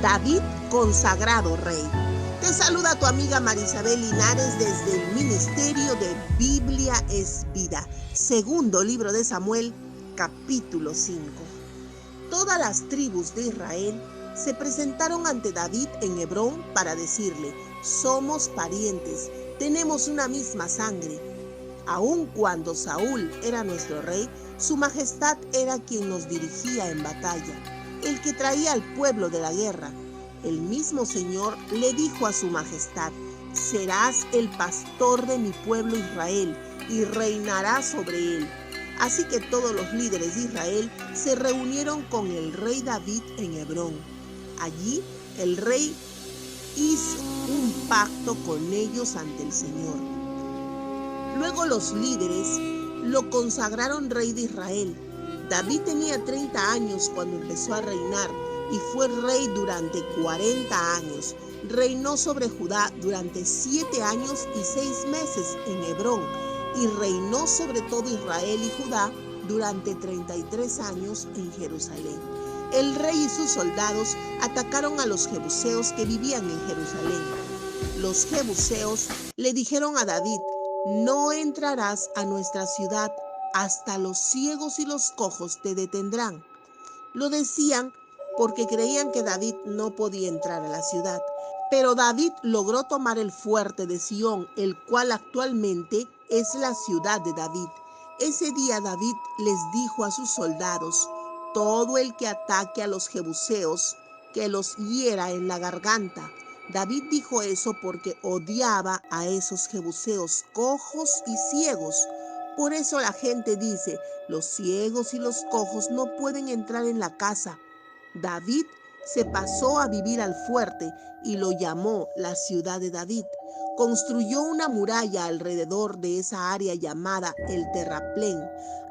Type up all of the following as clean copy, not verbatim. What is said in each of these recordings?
David consagrado rey. Te saluda tu amiga Marisabel Linares desde el Ministerio de Biblia es Vida. Segundo libro de Samuel, capítulo 5. Todas las tribus de Israel se presentaron ante David en Hebrón para decirle: somos parientes, tenemos una misma sangre. Aun cuando Saúl era nuestro rey, su majestad era quien nos dirigía en batalla, el que traía al pueblo de la guerra. El mismo Señor le dijo a su majestad: serás el pastor de mi pueblo Israel y reinarás sobre él. Así que todos los líderes de Israel se reunieron con el rey David en Hebrón. Allí el rey hizo un pacto con ellos ante el Señor. Luego los líderes lo consagraron rey de Israel. David tenía 30 años cuando empezó a reinar y fue rey durante 40 años. Reinó sobre Judá durante 7 años y 6 meses en Hebrón, y reinó sobre todo Israel y Judá durante 33 años en Jerusalén. El rey y sus soldados atacaron a los jebuseos que vivían en Jerusalén. Los jebuseos le dijeron a David: no entrarás a nuestra ciudad, hasta los ciegos y los cojos te detendrán. Lo decían porque creían que David no podía entrar a la ciudad. Pero David logró tomar el fuerte de Sión, el cual actualmente es la ciudad de David. Ese día David les dijo a sus soldados: todo el que ataque a los jebuseos, que los hiera en la garganta. David dijo eso porque odiaba a esos jebuseos cojos y ciegos. Por eso la gente dice: los ciegos y los cojos no pueden entrar en la casa. David se pasó a vivir al fuerte y lo llamó la ciudad de David. Construyó una muralla alrededor de esa área llamada el terraplén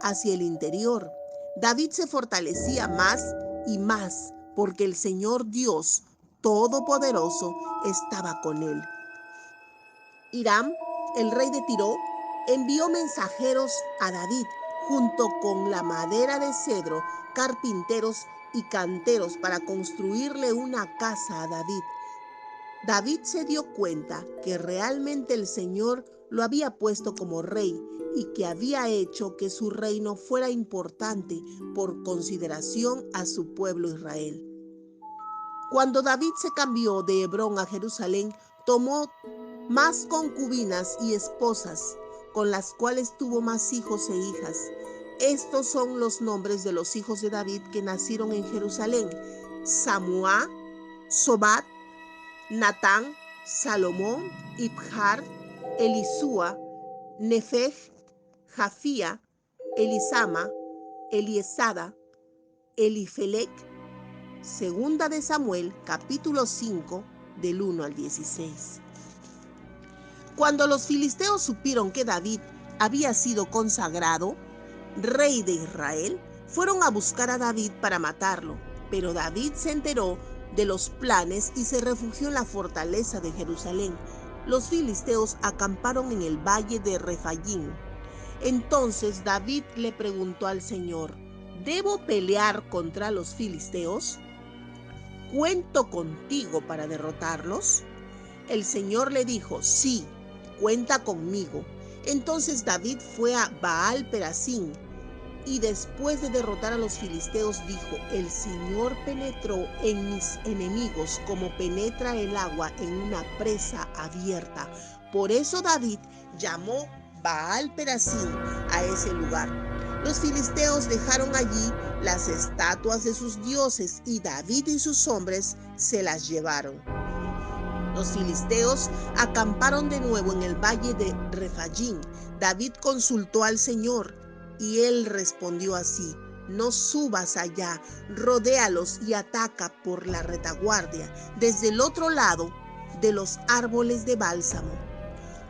hacia el interior. David se fortalecía más y más porque el Señor Dios Todopoderoso estaba con él. Hiram, el rey de Tiro, envió mensajeros a David junto con la madera de cedro, carpinteros y canteros para construirle una casa a David. David se dio cuenta que realmente el Señor lo había puesto como rey y que había hecho que su reino fuera importante por consideración a su pueblo Israel. Cuando David se cambió de Hebrón a Jerusalén, tomó más concubinas y esposas, con las cuales tuvo más hijos e hijas. Estos son los nombres de los hijos de David que nacieron en Jerusalén: Samúa, Sobat, Natán, Salomón, Ibjar, Elisúa, Nefeg, Jafía, Elisama, Eliesada, Elifelec. Segunda de Samuel, capítulo 5, del 1 al 16. Cuando los filisteos supieron que David había sido consagrado rey de Israel, fueron a buscar a David para matarlo. Pero David se enteró de los planes y se refugió en la fortaleza de Jerusalén. Los filisteos acamparon en el valle de Refayim. Entonces David le preguntó al Señor: ¿debo pelear contra los filisteos? ¿Cuento contigo para derrotarlos? El Señor le dijo: sí, cuenta conmigo. Entonces David fue a Baal-Perasim y después de derrotar a los filisteos dijo: el Señor penetró en mis enemigos como penetra el agua en una presa abierta. Por eso David llamó Baal-Perasim a ese lugar. Los filisteos dejaron allí las estatuas de sus dioses y David y sus hombres se las llevaron. Los filisteos acamparon de nuevo en el valle de Refayim. David consultó al Señor y él respondió así: no subas allá, rodéalos y ataca por la retaguardia, desde el otro lado de los árboles de bálsamo.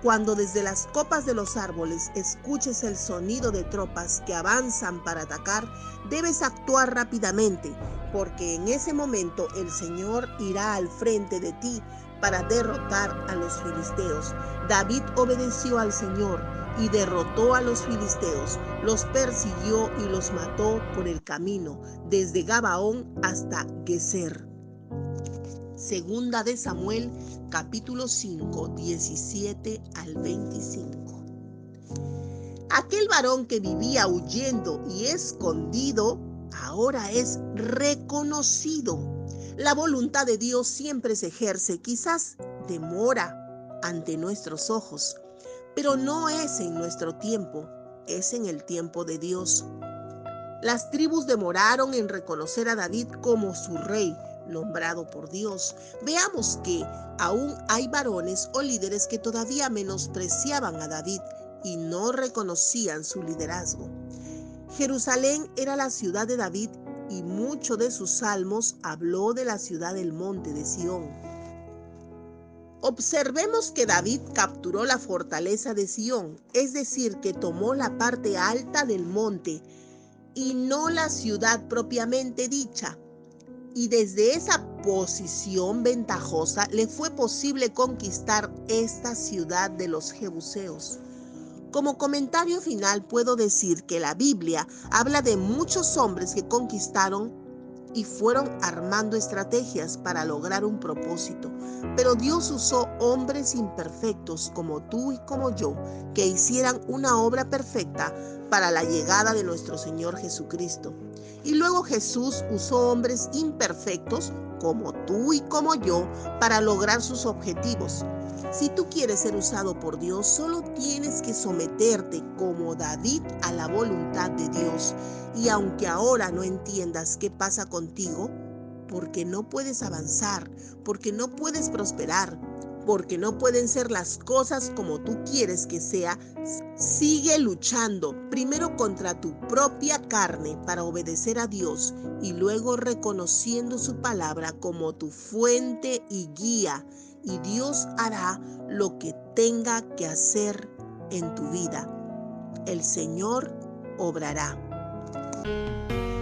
Cuando desde las copas de los árboles escuches el sonido de tropas que avanzan para atacar, debes actuar rápidamente, porque en ese momento el Señor irá al frente de ti para derrotar a los filisteos. David obedeció al Señor y derrotó a los filisteos, los persiguió y los mató por el camino, desde Gabaón hasta Geser. Segunda de Samuel, capítulo 5, 17 al 25. Aquel varón que vivía huyendo y escondido, ahora es reconocido. La voluntad de Dios siempre se ejerce, quizás demora ante nuestros ojos, pero no es en nuestro tiempo, es en el tiempo de Dios. Las tribus demoraron en reconocer a David como su rey, nombrado por Dios. Veamos que aún hay varones o líderes que todavía menospreciaban a David y no reconocían su liderazgo. Jerusalén era la ciudad de David y muchos de sus salmos habló de la ciudad del monte de Sión. Observemos que David capturó la fortaleza de Sión, es decir, que tomó la parte alta del monte y no la ciudad propiamente dicha. Y desde esa posición ventajosa le fue posible conquistar esta ciudad de los jebuseos. Como comentario final puedo decir que la Biblia habla de muchos hombres que conquistaron y fueron armando estrategias para lograr un propósito. Pero Dios usó hombres imperfectos como tú y como yo, que hicieran una obra perfecta para la llegada de nuestro Señor Jesucristo. Y luego Jesús usó hombres imperfectos como tú y como yo para lograr sus objetivos. Si tú quieres ser usado por Dios, solo tienes que someterte como David a la voluntad de Dios. Y aunque ahora no entiendas qué pasa contigo, porque no puedes avanzar, porque no puedes prosperar, porque no pueden ser las cosas como tú quieres que sea, sigue luchando primero contra tu propia carne para obedecer a Dios y luego reconociendo su palabra como tu fuente y guía. Y Dios hará lo que tenga que hacer en tu vida. El Señor obrará.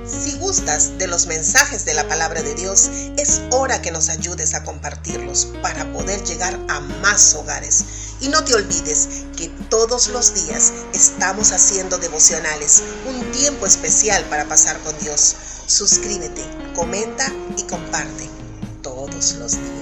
Si gustas de los mensajes de la palabra de Dios, es hora que nos ayudes a compartirlos para poder llegar a más hogares. Y no te olvides que todos los días estamos haciendo devocionales, un tiempo especial para pasar con Dios. Suscríbete, comenta y comparte todos los días.